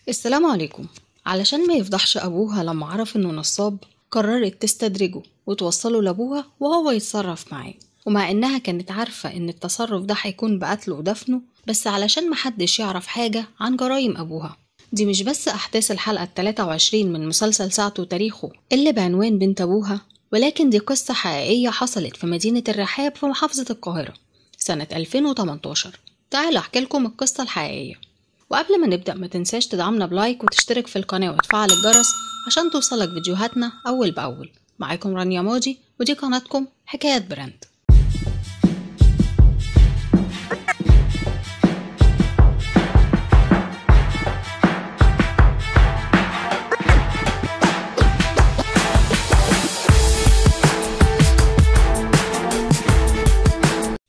السلام عليكم. علشان ما يفضحش أبوها لما عرف إنه نصاب، قررت تستدرجه وتوصله لأبوها وهو يتصرف معاه. ومع إنها كانت عارفة إن التصرف ده هيكون بقتله ودفنه، بس علشان محدش يعرف حاجة عن جرايم أبوها. دي مش بس أحداث الحلقة 23 من مسلسل ساعة وتاريخه اللي بعنوان بنت أبوها، ولكن دي قصة حقيقية حصلت في مدينة الرحاب في محافظة القاهرة سنة 2018. تعالوا أحكي لكم القصة الحقيقية. وقبل ما نبدأ ما تنساش تدعمنا بلايك وتشترك في القناة وتفعل الجرس عشان توصلك فيديوهاتنا أول بأول. معاكم رانيا موجي ودي قناتكم حكايات براند.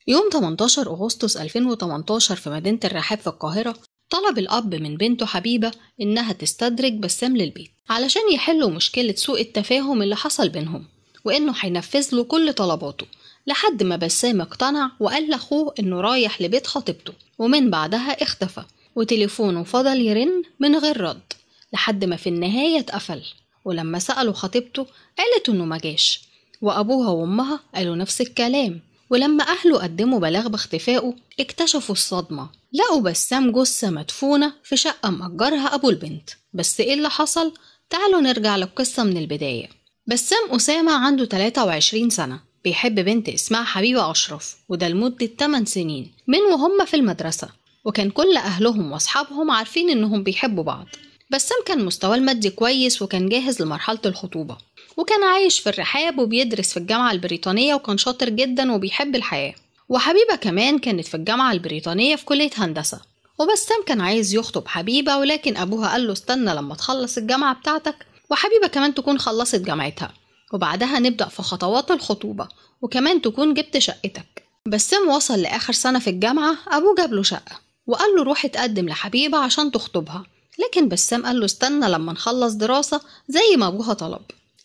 يوم 18 أغسطس 2018 في مدينة الرحاب في القاهرة، طلب الأب من بنته حبيبة إنها تستدرج بسام للبيت علشان يحلوا مشكلة سوء التفاهم اللي حصل بينهم، وإنه هينفذ له كل طلباته لحد ما بسام اقتنع وقال لأخوه إنه رايح لبيت خطيبته. ومن بعدها اختفى وتليفونه فضل يرن من غير رد لحد ما في النهاية اتقفل. ولما سألوا خطيبته قالت إنه مجاش، وأبوها وأمها قالوا نفس الكلام. ولما أهله قدموا بلاغ باختفائه اكتشفوا الصدمة، لقوا بسام جثة مدفونة في شقة مأجرها أبو البنت. بس إيه اللي حصل؟ تعالوا نرجع للقصة من البداية. بسام أسامة عنده 23 سنة، بيحب بنت اسمها حبيبة أشرف، وده لمدة 8 سنين من وهم في المدرسة. وكان كل أهلهم وأصحابهم عارفين إنهم بيحبوا بعض. بسام كان مستواه المادي كويس وكان جاهز لمرحلة الخطوبة، وكان عايش في الرحاب وبيدرس في الجامعة البريطانية وكان شاطر جدا وبيحب الحياة. وحبيبة كمان كانت في الجامعة البريطانية في كلية هندسة. وبسام كان عايز يخطب حبيبة، ولكن أبوها قال له استنى لما تخلص الجامعة بتاعتك وحبيبة كمان تكون خلصت جامعتها، وبعدها نبدأ في خطوات الخطوبة وكمان تكون جبت شقتك. بسام وصل لآخر سنة في الجامعة، أبوه جاب له شقة وقال له روح اتقدم لحبيبة عشان تخطبها، لكن بسام قال له استنى لما نخلص دراسة زي ما أبوها طلب.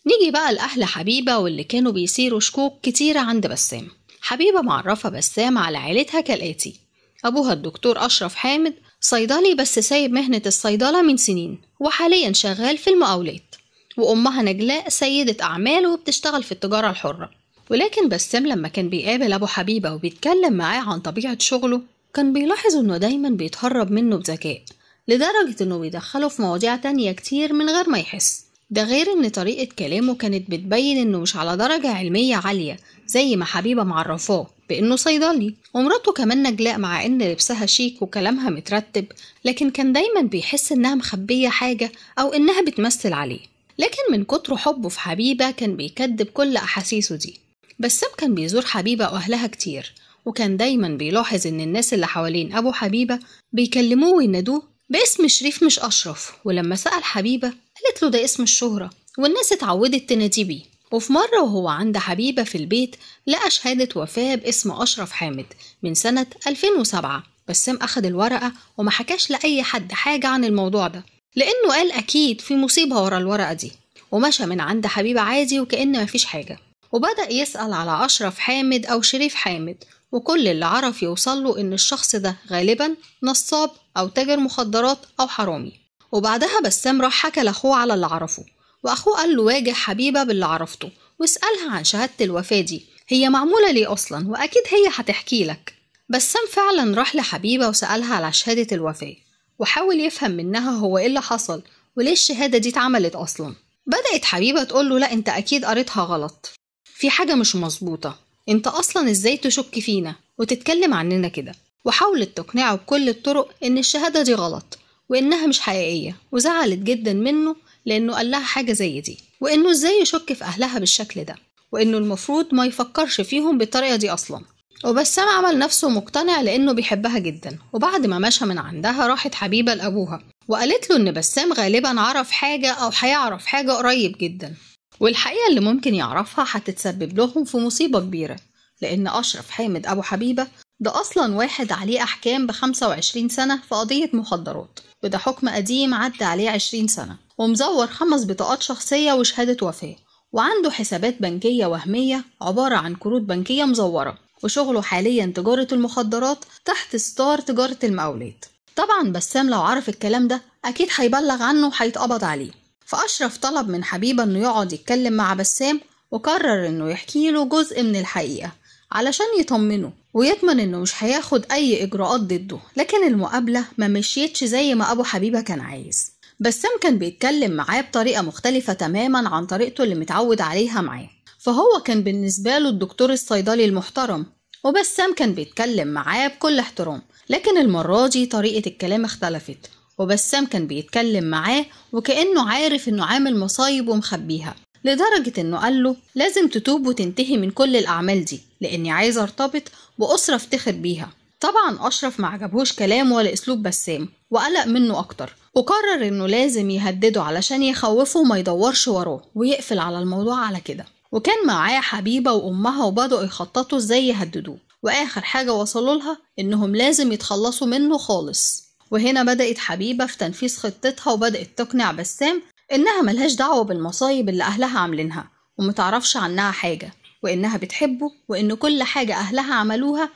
نيجي بقى لأهل حبيبة واللي كانوا بيصيروا شكوك كتيرة عند بسام. حبيبة معرفة بسام على عيلتها كالآتي: أبوها الدكتور أشرف حامد صيدلي بس سايب مهنة الصيدلة من سنين وحاليا شغال في المقاولات، وأمها نجلاء سيدة أعمال وبتشتغل في التجارة الحرة. ولكن بسام لما كان بيقابل أبو حبيبة وبيتكلم معاه عن طبيعة شغله كان بيلاحظ إنه دايما بيتهرب منه بذكاء، لدرجة إنه بيدخله في مواضيع تانية كتير من غير ما يحس. ده غير إن طريقة كلامه كانت بتبين إنه مش على درجة علمية عالية زي ما حبيبة معرفاه بإنه صيدلي. ومراته كمان نجلاء مع إن لبسها شيك وكلامها مترتب، لكن كان دايما بيحس إنها مخبية حاجة أو إنها بتمثل عليه. لكن من كتر حبه في حبيبة كان بيكذب كل أحاسيسه دي. بسام كان بيزور حبيبة وأهلها كتير، وكان دايما بيلاحظ إن الناس اللي حوالين أبو حبيبة بيكلموه وينادوه باسم شريف مش أشرف. ولما سأل حبيبة قالت له ده اسم الشهرة والناس اتعودت تناديه بيه. وفي مرة وهو عند حبيبة في البيت لقى شهادة وفاة باسم أشرف حامد من سنة 2007. بسام أخد الورقة وما حكاش لأي حد حاجة عن الموضوع ده، لأنه قال أكيد في مصيبة ورا الورقة دي، ومشى من عند حبيبة عادي وكأن مفيش حاجة. وبدأ يسأل على أشرف حامد أو شريف حامد، وكل اللي عرف يوصله إن الشخص ده غالبا نصاب أو تاجر مخدرات أو حرامي. وبعدها بسام راح حكى لأخوه على اللي عرفه، وأخوه قال له واجه حبيبة باللي عرفته واسألها عن شهادة الوفاة دي هي معمولة ليه أصلا، وأكيد هي هتحكي لك. بسام فعلا راح لحبيبة وسألها على شهادة الوفاة وحاول يفهم منها هو إيه اللي حصل وليه الشهادة دي اتعملت أصلا. بدأت حبيبة تقول له لا انت أكيد قريتها غلط، في حاجة مش مظبوطة، انت أصلا ازاي تشك فينا وتتكلم عننا كده. وحاولت تقنعه بكل الطرق ان الشهادة دي غلط وانها مش حقيقية، وزعلت جدا منه لانه قال لها حاجة زي دي، وانه ازاي يشك في اهلها بالشكل ده، وانه المفروض ما يفكرش فيهم بالطريقة دي اصلا. وبسام عمل نفسه مقتنع لانه بيحبها جدا. وبعد ما مشى من عندها راحت حبيبة لأبوها وقالت له ان بسام غالبا عرف حاجة او هيعرف حاجة قريب جدا، والحقيقة اللي ممكن يعرفها هتتسبب لهم في مصيبة كبيرة، لأن أشرف حامد أبو حبيبة ده أصلا واحد عليه أحكام ب25 سنة في قضية مخدرات، وده حكم قديم عدى عليه 20 سنة، ومزور 5 بطاقات شخصية وشهادة وفاة، وعنده حسابات بنكية وهمية عبارة عن كروت بنكية مزورة، وشغله حاليا تجارة المخدرات تحت ستار تجارة المقاولات. طبعا بسام لو عرف الكلام ده أكيد هيبلغ عنه وهيتقبض عليه. فأشرف طلب من حبيبة إنه يقعد يتكلم مع بسام، وقرر إنه يحكيله جزء من الحقيقة علشان يطمنه ويطمن إنه مش هياخد أي إجراءات ضده. لكن المقابلة ما مشيتش زي ما أبو حبيبة كان عايز. بسام كان بيتكلم معاه بطريقة مختلفة تماما عن طريقته اللي متعود عليها معاه. فهو كان بالنسبة له الدكتور الصيدلي المحترم، وبسام كان بيتكلم معاه بكل احترام. لكن المرة دي طريقة الكلام اختلفت، وبسام كان بيتكلم معاه وكأنه عارف إنه عامل مصايب ومخبيها، لدرجة إنه قال له لازم تتوب وتنتهي من كل الأعمال دي، لأني عايز أرتبط بأسرة أفتخر بيها. طبعا أشرف ما عجبهوش كلام ولا أسلوب بسام، وقلق منه أكتر، وقرر إنه لازم يهدده علشان يخوفه وما يدورش وراه ويقفل على الموضوع على كده. وكان معاه حبيبة وأمها، وبدأوا يخططوا إزاي يهددوه، وآخر حاجة وصلوا لها إنهم لازم يتخلصوا منه خالص. وهنا بدأت حبيبة في تنفيذ خطتها، وبدأت تقنع بسام إنها ملهاش دعوة بالمصايب اللي أهلها عاملينها ومتعرفش عنها حاجة، وإنها بتحبه، وإن كل حاجة أهلها عملوها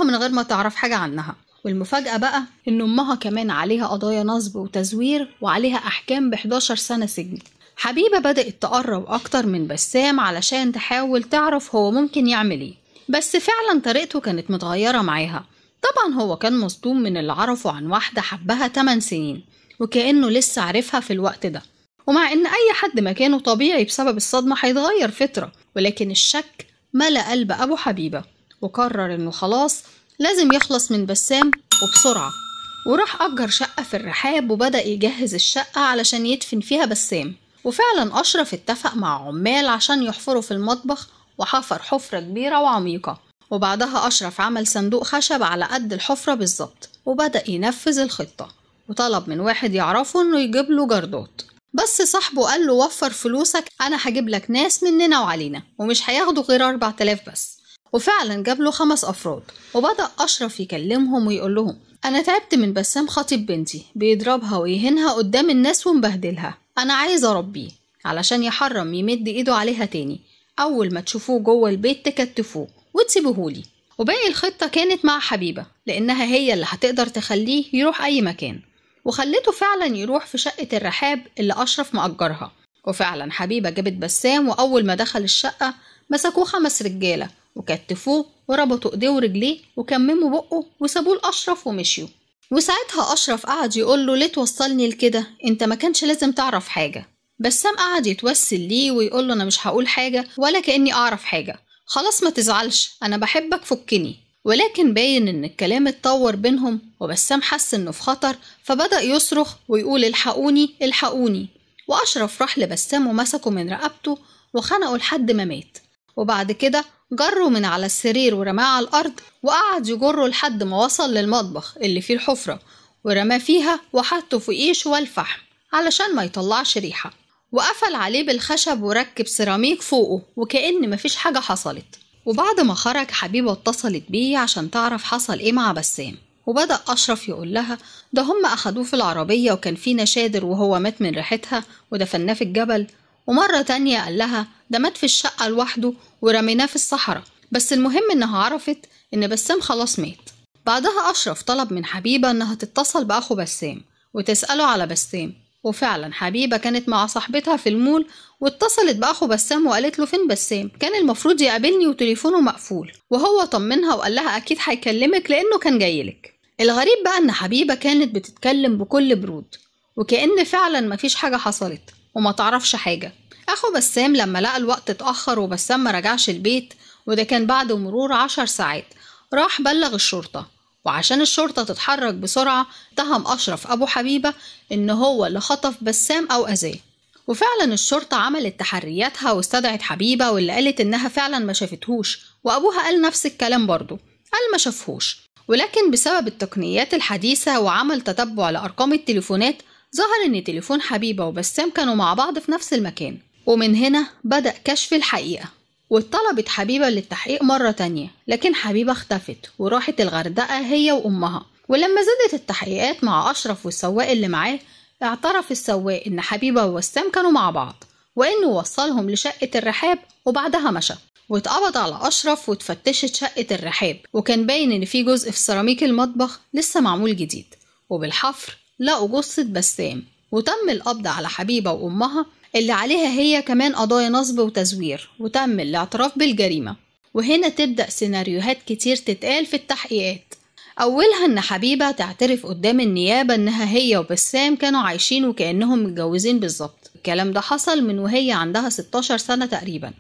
من غير ما تعرف حاجة عنها. والمفاجأة بقى إن أمها كمان عليها قضايا نصب وتزوير، وعليها أحكام ب11 سنة سجن. حبيبة بدأت تقرب أكتر من بسام علشان تحاول تعرف هو ممكن يعمل إيه، بس فعلا طريقته كانت متغيرة معاها. طبعا هو كان مصدوم من اللي عرفه عن واحدة حبها 8 سنين، وكأنه لسه عارفها في الوقت ده. ومع إن أي حد مكانه طبيعي بسبب الصدمة هيتغير فطرة، ولكن الشك ملأ قلب أبو حبيبة، وقرر إنه خلاص لازم يخلص من بسام وبسرعة. وراح أجر شقة في الرحاب، وبدأ يجهز الشقة علشان يدفن فيها بسام. وفعلا أشرف اتفق مع عمال عشان يحفروا في المطبخ، وحفر حفرة كبيرة وعميقة. وبعدها أشرف عمل صندوق خشب على قد الحفرة بالظبط، وبدأ ينفذ الخطة، وطلب من واحد يعرفه إنه يجيب له جردات. بس صاحبه قال له وفر فلوسك، أنا هجيب لك ناس مننا وعلينا ومش هياخدوا غير 4000 بس. وفعلا جاب له 5 أفراد، وبدأ أشرف يكلمهم ويقول لهم أنا تعبت من بسام خطيب بنتي، بيضربها ويهينها قدام الناس ومبهدلها، أنا عايز أربيه علشان يحرم يمد إيده عليها تاني. أول ما تشوفوه جوه البيت تكتفوه وتسيبوهولي. وباقي الخطة كانت مع حبيبة، لأنها هي اللي هتقدر تخليه يروح أي مكان. وخلته فعلا يروح في شقة الرحاب اللي أشرف مأجرها. وفعلا حبيبة جابت بسام، وأول ما دخل الشقة مسكوه 5 رجالة وكتفوه وربطوا ايديه ورجليه وكمموا بقه وسابوه لأشرف ومشيوا. وساعتها أشرف قعد يقول له ليه توصلني لكده، انت ما كانش لازم تعرف حاجة. بسام قعد يتوسل ليه ويقول له انا مش هقول حاجة ولا كأني اعرف حاجة، خلاص ما تزعلش، انا بحبك فكني. ولكن باين ان الكلام اتطور بينهم، وبسام حس انه في خطر، فبدأ يصرخ ويقول الحقوني الحقوني. وأشرف راح لبسام ومسكه من رقبته وخنقه لحد ما مات. وبعد كده جره من على السرير ورماه على الأرض، وقعد يجره لحد ما وصل للمطبخ اللي فيه الحفرة، ورماه فيها وحطه فوقيه شوال الفحم علشان ما يطلعش ريحة، وقفل عليه بالخشب وركب سيراميك فوقه وكأن مفيش حاجة حصلت. وبعد ما خرج حبيبة اتصلت بيه عشان تعرف حصل ايه مع بسام، وبدأ أشرف يقول لها ده هم أخدوه في العربية وكان فيه نشادر وهو مات من ريحتها ودفناه في الجبل. ومرة تانية قال لها ده مات في الشقة لوحده ورميناه في الصحراء. بس المهم إنها عرفت إن بسام خلاص مات. بعدها أشرف طلب من حبيبة إنها تتصل بأخو بسام وتسأله على بسام. وفعلا حبيبة كانت مع صاحبتها في المول واتصلت بأخو بسام وقالت له فين بسام، كان المفروض يقابلني وتليفونه مقفول. وهو طمنها وقال لها أكيد هيكلمك لأنه كان جايلك. الغريب بقى إن حبيبة كانت بتتكلم بكل برود وكأن فعلا مفيش حاجة حصلت وما تعرفش حاجة. أخو بسام لما لقى الوقت اتأخر وبسام ما رجعش البيت، وده كان بعد مرور 10 ساعات، راح بلغ الشرطة. وعشان الشرطة تتحرك بسرعة اتهم أشرف أبو حبيبة إن هو اللي خطف بسام أو أذاه. وفعلا الشرطة عملت تحرياتها واستدعت حبيبة، واللي قالت إنها فعلا ما شافتهوش، وأبوها قال نفس الكلام برضو، قال ما شافهوش. ولكن بسبب التقنيات الحديثة وعمل تتبع لأرقام التليفونات، ظهر إن تليفون حبيبة وبسام كانوا مع بعض في نفس المكان. ومن هنا بدأ كشف الحقيقة، واتطلبت حبيبة للتحقيق مرة تانية، لكن حبيبة اختفت وراحت الغردقة هي وأمها. ولما زادت التحقيقات مع أشرف والسواق اللي معاه، اعترف السواق إن حبيبة وبسام كانوا مع بعض، وإنه وصلهم لشقة الرحاب وبعدها مشى. واتقبض على أشرف واتفتشت شقة الرحاب، وكان باين إن في جزء في سيراميك المطبخ لسه معمول جديد، وبالحفر لقوا جثة بسام، وتم القبض على حبيبة وأمها اللي عليها هي كمان قضايا نصب وتزوير، وتم الاعتراف بالجريمة. وهنا تبدأ سيناريوهات كتير تتقال في التحقيقات، أولها إن حبيبة تعترف قدام النيابة إنها هي وبسام كانوا عايشين وكأنهم متجوزين بالظبط. الكلام ده حصل من وهي عندها 16 سنة تقريبا،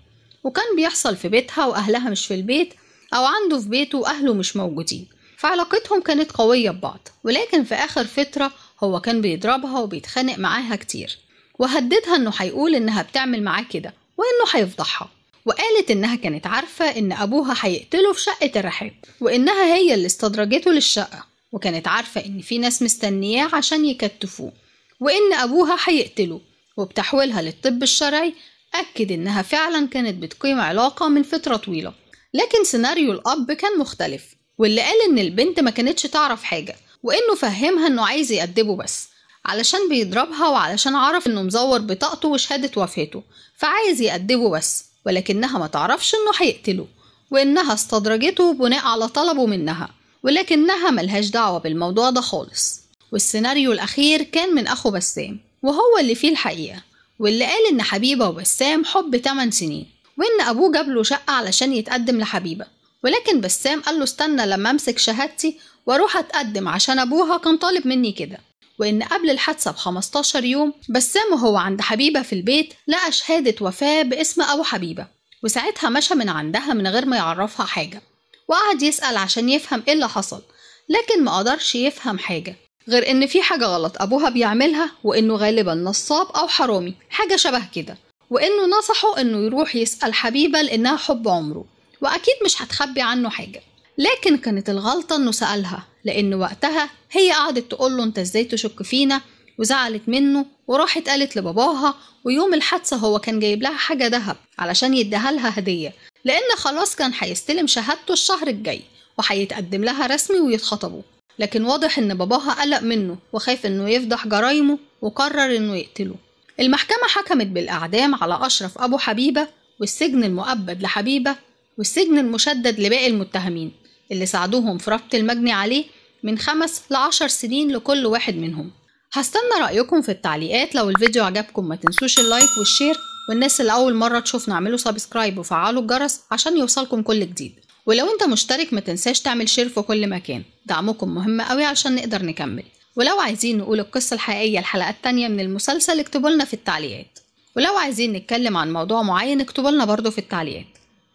وكان بيحصل في بيتها وأهلها مش في البيت، أو عنده في بيته وأهله مش موجودين، فعلاقتهم كانت قوية ببعض. ولكن في آخر فترة هو كان بيضربها وبيتخانق معاها كتير، وهددها إنه هيقول إنها بتعمل معاه كده وإنه هيفضحها. وقالت إنها كانت عارفة إن أبوها هيقتله في شقة الرحاب، وإنها هي اللي استدرجته للشقة، وكانت عارفة إن في ناس مستنياه عشان يكتفوه، وإن أبوها هيقتله. وبتحويلها للطب الشرعي أكد إنها فعلا كانت بتقيم علاقة من فترة طويلة. لكن سيناريو الأب كان مختلف، واللي قال إن البنت ما كانتش تعرف حاجة، وإنه فهمها إنه عايز يأدبه بس علشان بيضربها، وعلشان عرف إنه مزور بطاقته وشهادة وفاته، فعايز يأدبه بس، ولكنها ما تعرفش إنه هيقتله، وإنها استدرجته بناء على طلبه منها، ولكنها ملهاش دعوة بالموضوع ده خالص. والسيناريو الأخير كان من أخو بسام، وهو اللي فيه الحقيقة، واللي قال إن حبيبة وبسام حب 8 سنين، وإن أبوه جابله شقة علشان يتقدم لحبيبة، ولكن بسام قال له استنى لما أمسك شهادتي وأروح أتقدم عشان أبوها كان طالب مني كده. وإن قبل الحادثة ب15 يوم بسام وهو عند حبيبة في البيت لقى شهادة وفاة باسم أبو حبيبة، وساعتها مشى من عندها من غير ما يعرفها حاجة، وقعد يسأل عشان يفهم إيه اللي حصل، لكن ما قدرش يفهم حاجة غير إن في حاجة غلط أبوها بيعملها، وإنه غالبا نصاب أو حرامي حاجة شبه كده، وإنه نصحه إنه يروح يسأل حبيبة لأنها حب عمره وأكيد مش هتخبي عنه حاجة. لكن كانت الغلطة إنه سألها، لأن وقتها هي قعدت تقوله أنت إزاي تشك فينا، وزعلت منه وراحت قالت لباباها. ويوم الحادثة هو كان جايب لها حاجة دهب علشان يديها لها هدية، لأن خلاص كان هيستلم شهادته الشهر الجاي وهيتقدم لها رسمي ويتخطبوا. لكن واضح إن باباها قلق منه وخايف إنه يفضح جرايمه، وقرر إنه يقتله. المحكمة حكمت بالإعدام على أشرف أبو حبيبة، والسجن المؤبد لحبيبة، والسجن المشدد لباقي المتهمين اللي ساعدوهم في ربط المجني عليه من 5 ل10 سنين لكل واحد منهم. هستنى رأيكم في التعليقات. لو الفيديو عجبكم ما تنسوش اللايك والشير، والناس اللي أول مرة تشوفنا اعملوا سبسكرايب وفعلوا الجرس عشان يوصلكم كل جديد. ولو انت مشترك ما تنساش تعمل شير في كل مكان، دعمكم مهم قوي عشان نقدر نكمل. ولو عايزين نقول القصة الحقيقية الحلقات التانية من المسلسل اكتبوا لنا في التعليقات، ولو عايزين نتكلم عن موضوع معين اكتبوا لنا برضو في التعليقات.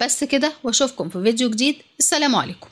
بس كده، واشوفكم في فيديو جديد. السلام عليكم.